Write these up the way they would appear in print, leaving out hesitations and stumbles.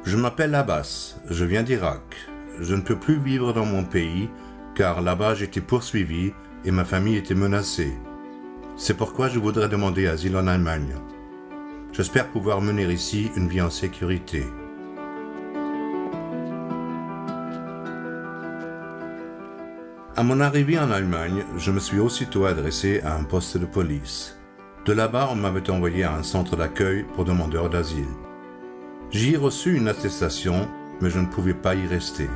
Je m'appelle Abbas, je viens d'Irak. Je ne peux plus vivre dans mon pays car là-bas j'étais poursuivi et ma famille était menacée. C'est pourquoi je voudrais demander asile en Allemagne. J'espère pouvoir mener ici une vie en sécurité. À mon arrivée en Allemagne, je me suis aussitôt adressé à un poste de police. De là-bas, on m'avait envoyé à un centre d'accueil pour demandeurs d'asile. J'y ai reçu une attestation, mais je ne pouvais pas y rester.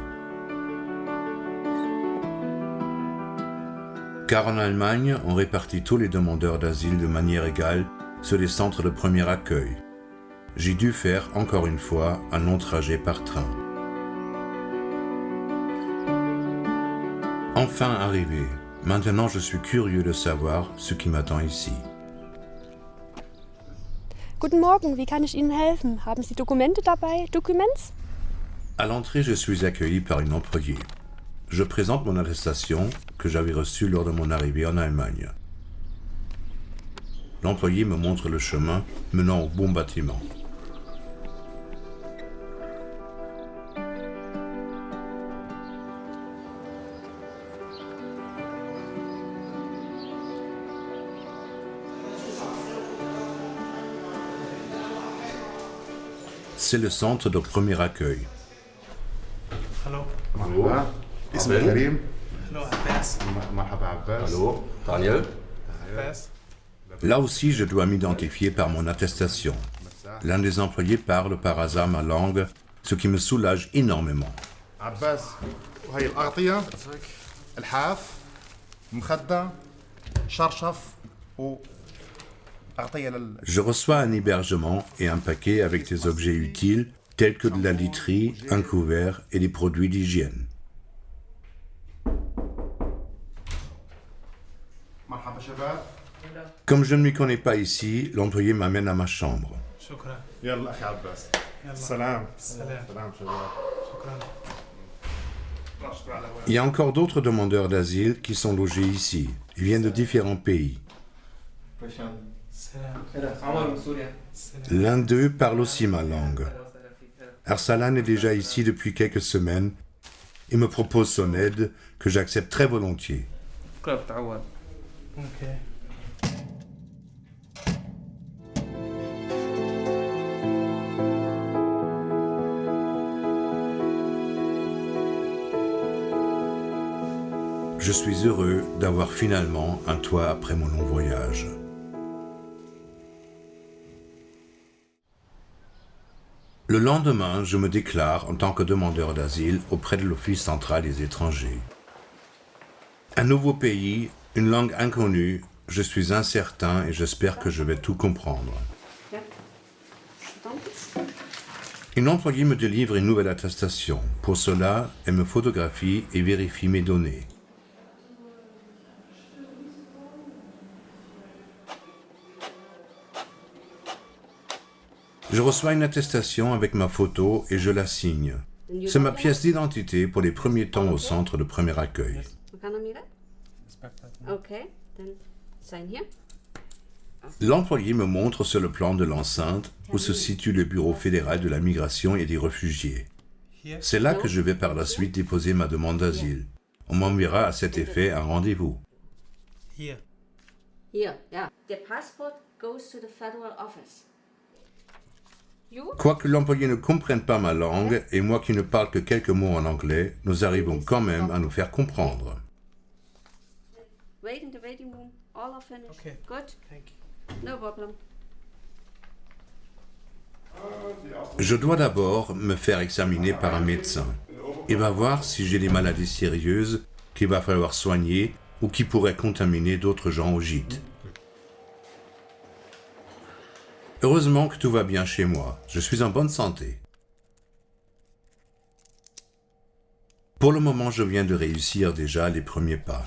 Car en Allemagne, on répartit tous les demandeurs d'asile de manière égale sur les centres de premier accueil. J'ai dû faire, encore une fois, un long trajet par train. Enfin arrivé, maintenant je suis curieux de savoir ce qui m'attend ici. Guten Morgen, wie kann ich Ihnen helfen? Haben Sie Dokumente dabei? Documents? À l'entrée, je suis accueilli par une employée. Je présente mon attestation que j'avais reçue lors de mon arrivée en Allemagne. L'employé me montre le chemin menant au bon bâtiment. C'est le centre de premier accueil. Hallo. مرحبا اسمي كريم Hallo, Abbas. مرحبا عباس Allô, Daniel? Abbas. Là aussi, je dois m'identifier par mon attestation. L'un des employés parle par hasard ma langue, ce qui me soulage énormément. عباس وهي الأغطية الحاف مخدة شرشف وأغطية Je reçois un hébergement et un paquet avec des objets utiles tels que de la literie, un couvert et des produits d'hygiène. مرحبا شباب Comme je ne m'y connais pas ici, l'employé m'amène à ma chambre. شكرا. يلا أخي عباس يلا. سلام سلام. سلام شباب شكرا. Il y a encore d'autres demandeurs d'asile qui sont logés ici. Ils viennent de différents pays. سلام. سلام. L'un d'eux parle aussi ma langue. Arsalan est déjà ici depuis quelques semaines et me propose son aide que j'accepte très volontiers. Ok. Je suis heureux d'avoir finalement un toit après mon long voyage. Le lendemain, je me déclare en tant que demandeur d'asile auprès de l'Office central des étrangers. Un nouveau pays, une langue inconnue, je suis incertain et j'espère que je vais tout comprendre. Une employée me délivre une nouvelle attestation. Pour cela, elle me photographie et vérifie mes données. Je reçois une attestation avec ma photo et je la signe. C'est ma pièce d'identité pour les premiers temps au centre de premier accueil. Okay, then sign here. L'employé me montre sur le plan de l'enceinte où se situe le Bureau fédéral de la migration et des réfugiés. C'est là que je vais par la suite déposer ma demande d'asile. On m'enverra à cet effet un rendez-vous. Hier. Here, yeah. The passport goes to the federal office. You? Quoique l'employé ne comprenne pas ma langue et moi qui ne parle que quelques mots en anglais, nous arrivons quand même à nous faire comprendre. Wait in the waiting room. All are finished. Okay. Good. Thank you. No problem. Je dois d'abord me faire examiner par un médecin. Il va voir si j'ai des maladies sérieuses qu'il va falloir soigner ou qui pourraient contaminer d'autres gens au gîte. Heureusement que tout va bien chez moi. Je suis en bonne santé. Pour le moment, je viens de réussir déjà les premiers pas.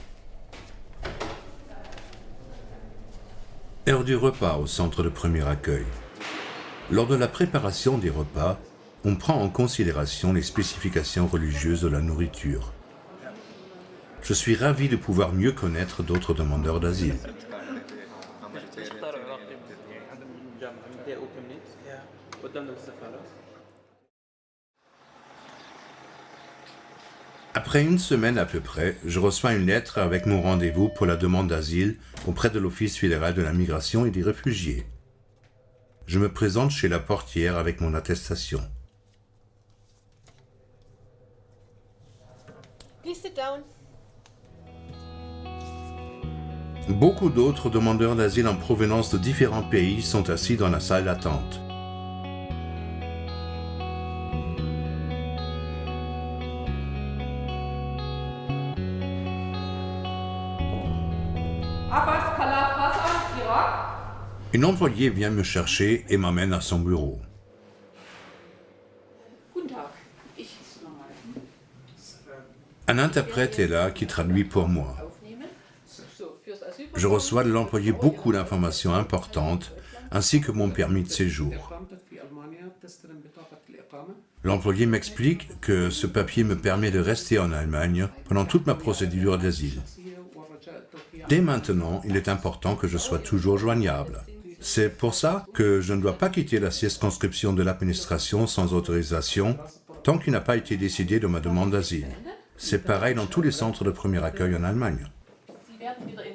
Heure du repas au centre de premier accueil. Lors de la préparation des repas, on prend en considération les spécifications religieuses de la nourriture. Je suis ravi de pouvoir mieux connaître d'autres demandeurs d'asile. Yeah. Après une semaine à peu près, je reçois une lettre avec mon rendez-vous pour la demande d'asile auprès de l'Office fédéral de la migration et des réfugiés. Je me présente chez la portière avec mon attestation. Please sit down. Beaucoup d'autres demandeurs d'asile en provenance de différents pays sont assis dans la salle d'attente. Abbas Khalaf Hassan, Irak. Une employée vient me chercher et m'amène à son bureau. Guten Tag. Ich nochmal Un interprète est là qui traduit pour moi. aufnehmen. So, fürs Asyl. Je reçois de l'employé beaucoup d'informations importantes, ainsi que mon permis de séjour. L'employé m'explique que ce papier me permet de rester en Allemagne pendant toute ma procédure d'asile. Dès maintenant, il est important que je sois toujours joignable. C'est pour ça que je ne dois pas quitter la circonscription de l'administration sans autorisation tant qu'il n'a pas été décidé de ma demande d'asile. C'est pareil dans tous les centres de premier accueil en Allemagne.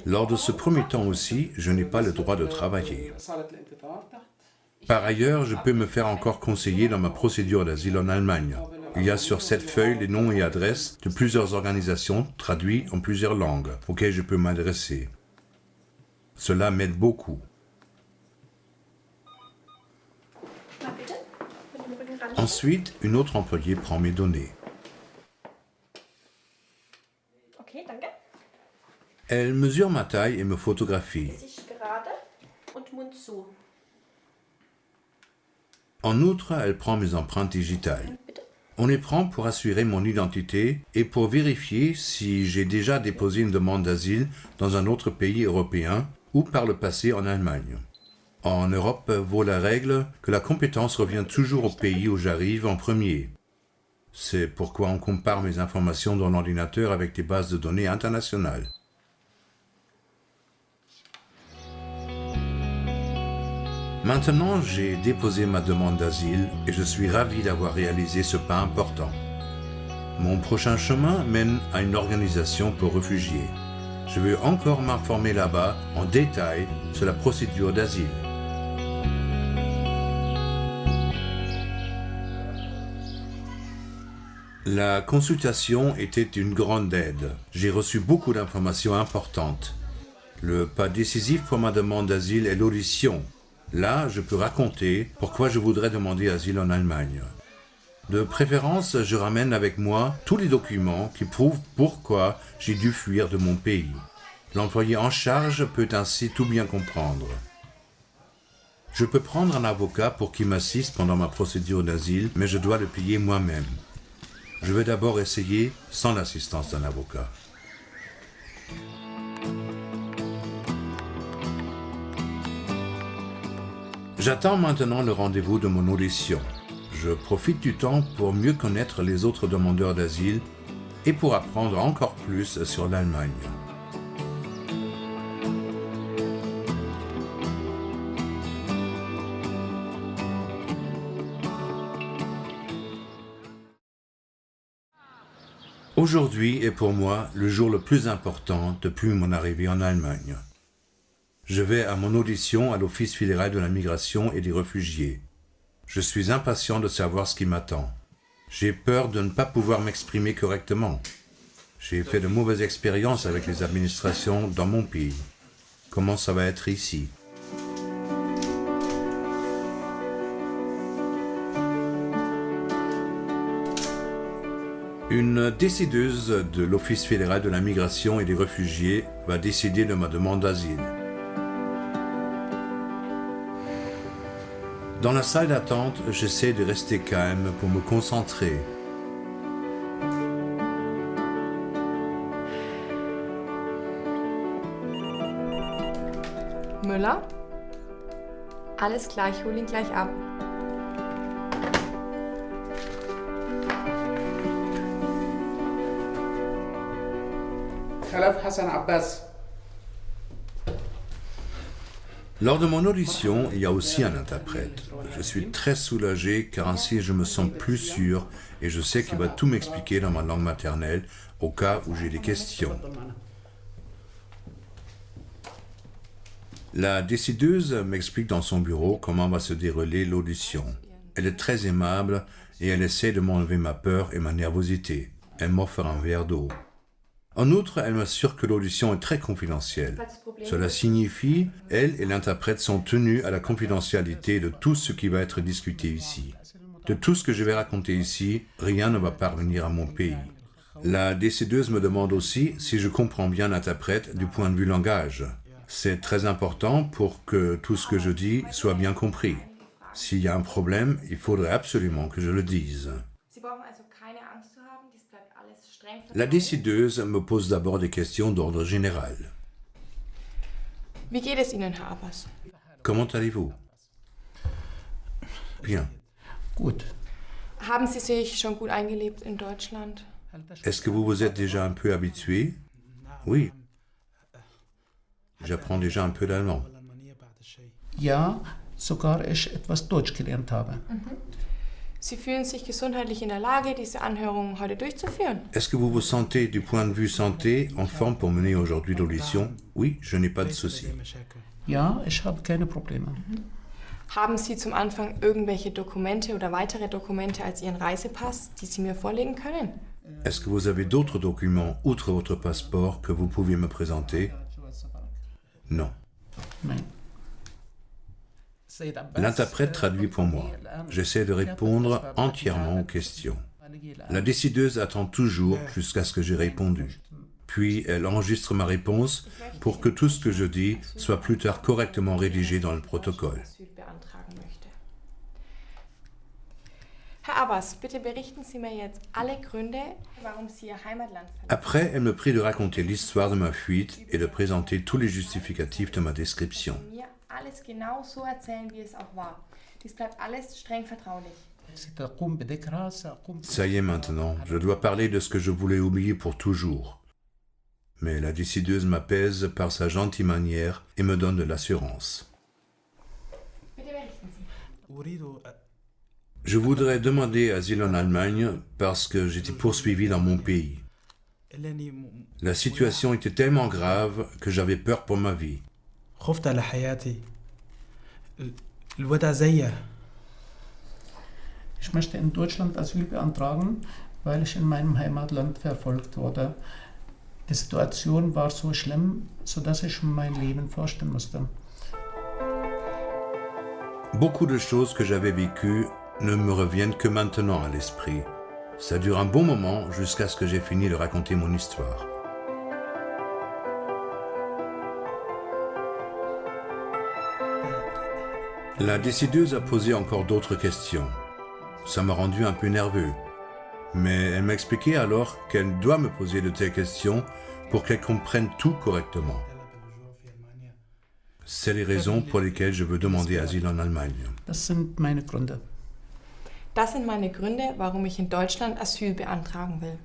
Lors de ce premier temps aussi, je n'ai pas le droit de travailler. Par ailleurs, je peux me faire encore conseiller dans ma procédure d'asile en Allemagne. Il y a sur cette feuille les noms et adresses de plusieurs organisations traduites en plusieurs langues auxquelles je peux m'adresser. Cela m'aide beaucoup. Na bitte, mit dem Rücken ran. Ensuite, une autre employée prend mes données. Okay, danke. Elle mesure ma taille et me photographie. Sich gerade und Mund zu. En outre, elle prend mes empreintes digitales. Bitte. On les prend pour assurer mon identité et pour vérifier si j'ai déjà déposé une demande d'asile dans un autre pays européen ou par le passé en Allemagne. En Europe vaut la règle que la compétence revient toujours au pays où j'arrive en premier. C'est pourquoi on compare mes informations dans l'ordinateur avec des bases de données internationales. Maintenant, j'ai déposé ma demande d'asile et je suis ravi d'avoir réalisé ce pas important. Mon prochain chemin mène à une organisation pour réfugiés. Je veux encore m'informer là-bas en détail sur la procédure d'asile. La consultation était une grande aide. J'ai reçu beaucoup d'informations importantes. Le pas décisif pour ma demande d'asile est l'audition. Là, je peux raconter pourquoi je voudrais demander asile en Allemagne. De préférence, je ramène avec moi tous les documents qui prouvent pourquoi j'ai dû fuir de mon pays. L'employé en charge peut ainsi tout bien comprendre. Je peux prendre un avocat pour qu'il m'assiste pendant ma procédure d'asile, mais je dois le payer moi-même. Je vais d'abord essayer sans l'assistance d'un avocat. J'attends maintenant le rendez-vous de mon audition. Je profite du temps pour mieux connaître les autres demandeurs d'asile et pour apprendre encore plus sur l'Allemagne. Aujourd'hui est pour moi le jour le plus important depuis mon arrivée en Allemagne. Je vais à mon audition à l'Office fédéral de la migration et des réfugiés. Je suis impatient de savoir ce qui m'attend. J'ai peur de ne pas pouvoir m'exprimer correctement. J'ai fait de mauvaises expériences avec les administrations dans mon pays. Comment ça va être ici ? Une décideuse de l'Office fédéral de la migration et des réfugiés va décider de ma demande d'asile. Dans la salle d'attente, j'essaie de rester calme pour me concentrer. Müller? Alles klar, ich hole ihn gleich ab. Khalaf Hassan Abbas. Lors de mon audition, il y a aussi un interprète. Je suis très soulagé car ainsi je me sens plus sûr et je sais qu'il va tout m'expliquer dans ma langue maternelle au cas où j'ai des questions. La décideuse m'explique dans son bureau comment va se dérouler l'audition. Elle est très aimable et elle essaie de m'enlever ma peur et ma nervosité. Elle m'offre un verre d'eau. En outre, elle m'assure que l'audition est très confidentielle. Cela signifie, elle et l'interprète sont tenus à la confidentialité de tout ce qui va être discuté ici. De tout ce que je vais raconter ici, rien ne va parvenir à mon pays. La décideuse me demande aussi si je comprends bien l'interprète du point de vue langage. C'est très important pour que tout ce que je dis soit bien compris. S'il y a un problème, il faudrait absolument que je le dise. La décideuse me pose d'abord des questions d'ordre général. Wie geht es Ihnen, Herr Abbas? Comment allez-vous? Bien. Gut. Haben Sie sich schon gut eingelebt in Deutschland? Est-ce que vous vous êtes déjà un peu habitué? Oui. J'apprends déjà un peu d'allemand. Ja, sogar ich etwas Deutsch gelernt habe. Sie fühlen sich gesundheitlich in der Lage, diese Anhörung heute durchzuführen? Est-ce que vous vous sentez, du point de vue santé, en forme pour mener aujourd'hui l'audition? Oui, je n'ai pas de soucis. Ja, ich habe keine Probleme. Haben Sie zum Anfang irgendwelche Dokumente oder weitere Dokumente als Ihren Reisepass, die Sie mir vorlegen können? Est-ce que vous avez d'autres documents, outre votre passeport, que vous pouviez me présenter? Non. Nein. L'interprète traduit pour moi. J'essaie de répondre entièrement aux questions. La décideuse attend toujours jusqu'à ce que j'ai répondu. Puis elle enregistre ma réponse pour que tout ce que je dis soit plus tard correctement rédigé dans le protocole. Herr Abbas, bitte berichten Sie mir jetzt alle Gründe, warum Sie Ihr Heimatland verlassen. Après, elle me prie de raconter l'histoire de ma fuite et de présenter tous les justificatifs de ma description. Mir alles genau so erzählen, wie es auch war. Dies bleibt alles streng vertraulich. Ça y est maintenant, je dois parler de ce que je voulais oublier pour toujours. Mais la décideuse m'apaise par sa gentille manière et me donne de l'assurance. Bitte berichten Sie. أريد Je voudrais demander asile en Allemagne parce que j'étais poursuivi dans mon pays. أنني La situation était tellement grave que j'avais peur pour ma vie. خفت على حياتي الوضع زيه. Ich möchte in Deutschland Asyl beantragen, weil ich in meinem Heimatland verfolgt wurde. Die Situation war so schlimm, sodass ich mein Leben fürchten musste. Beaucoup de choses que j'avais vécues ne me reviennent que maintenant à l'esprit. Ça dure un bon moment jusqu'à ce que j'ai fini de raconter mon histoire. La décideuse a posé encore d'autres questions. Ça m'a rendu un peu nerveux. Mais elle m'a expliqué alors qu'elle doit me poser de telles questions pour qu'elle comprenne tout correctement. C'est les raisons pour lesquelles je veux demander asile en Allemagne. Das sind meine Gründe. Das sind meine Gründe, warum ich in Deutschland Asyl beantragen will.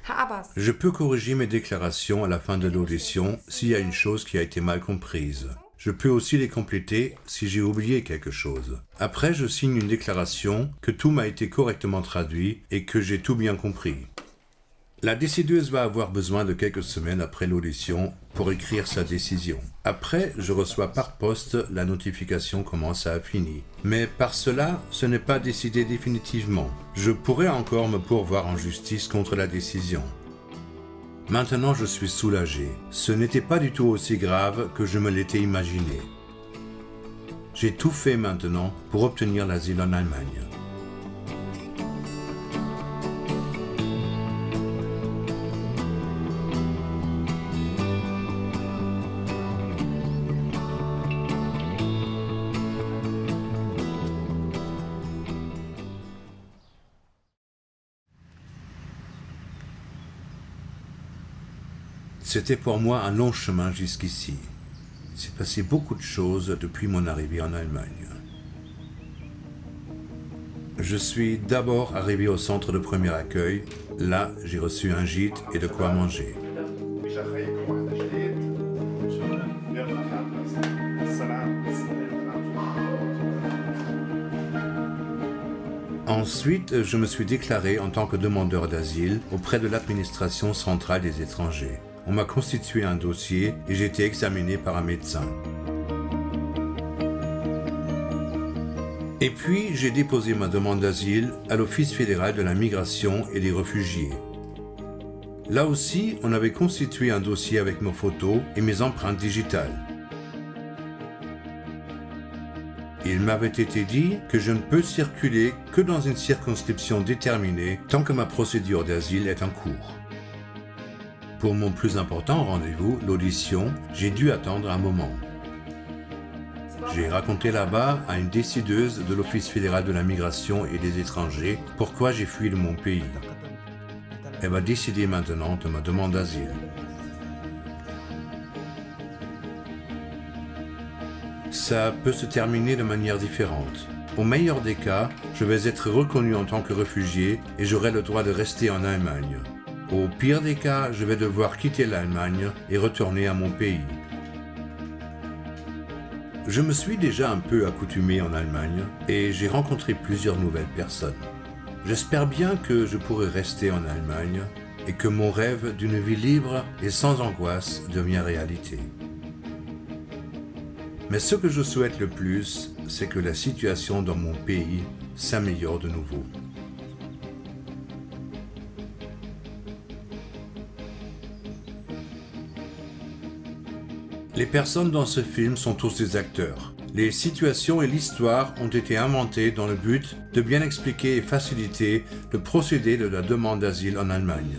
Herr Abbas, Je peux corriger mes déclarations à la fin de l'audition s'il y a une chose qui a été mal comprise. Je peux aussi les compléter si j'ai oublié quelque chose. Après, je signe une déclaration que tout m'a été correctement traduit et que j'ai tout bien compris. La décideuse va avoir besoin de quelques semaines après l'audition pour écrire sa décision. Après, je reçois par poste la notification comment ça a fini. Mais par cela, ce n'est pas décidé définitivement. Je pourrais encore me pourvoir en justice contre la décision. Maintenant, je suis soulagé. Ce n'était pas du tout aussi grave que je me l'étais imaginé. J'ai tout fait maintenant pour obtenir l'asile en Allemagne. C'était pour moi un long chemin jusqu'ici. Il s'est passé beaucoup de choses depuis mon arrivée en Allemagne. Je suis d'abord arrivé au centre de premier accueil. Là, j'ai reçu un gîte et de quoi manger. Ensuite, je me suis déclaré en tant que demandeur d'asile auprès de l'administration centrale des étrangers. On m'a constitué un dossier et j'ai été examiné par un médecin. Et puis, j'ai déposé ma demande d'asile à l'Office fédéral de la migration et des réfugiés. Là aussi, on avait constitué un dossier avec mes photos et mes empreintes digitales. Il m'avait été dit que je ne peux circuler que dans une circonscription déterminée tant que ma procédure d'asile est en cours. Pour mon plus important rendez-vous, l'audition, j'ai dû attendre un moment. J'ai raconté là-bas à une décideuse de l'Office fédéral de la migration et des étrangers pourquoi j'ai fui de mon pays. Elle va décider maintenant de ma demande d'asile. Ça peut se terminer de manière différente. Au meilleur des cas, je vais être reconnu en tant que réfugié et j'aurai le droit de rester en Allemagne. Au pire des cas, je vais devoir quitter l'Allemagne et retourner à mon pays. Je me suis déjà un peu accoutumé en Allemagne et j'ai rencontré plusieurs nouvelles personnes. J'espère bien que je pourrai rester en Allemagne et que mon rêve d'une vie libre et sans angoisse devient réalité. Mais ce que je souhaite le plus, c'est que la situation dans mon pays s'améliore de nouveau. Les personnes dans ce film sont tous des acteurs. Les situations et l'histoire ont été inventées dans le but de bien expliquer et faciliter le procédé de la demande d'asile en Allemagne.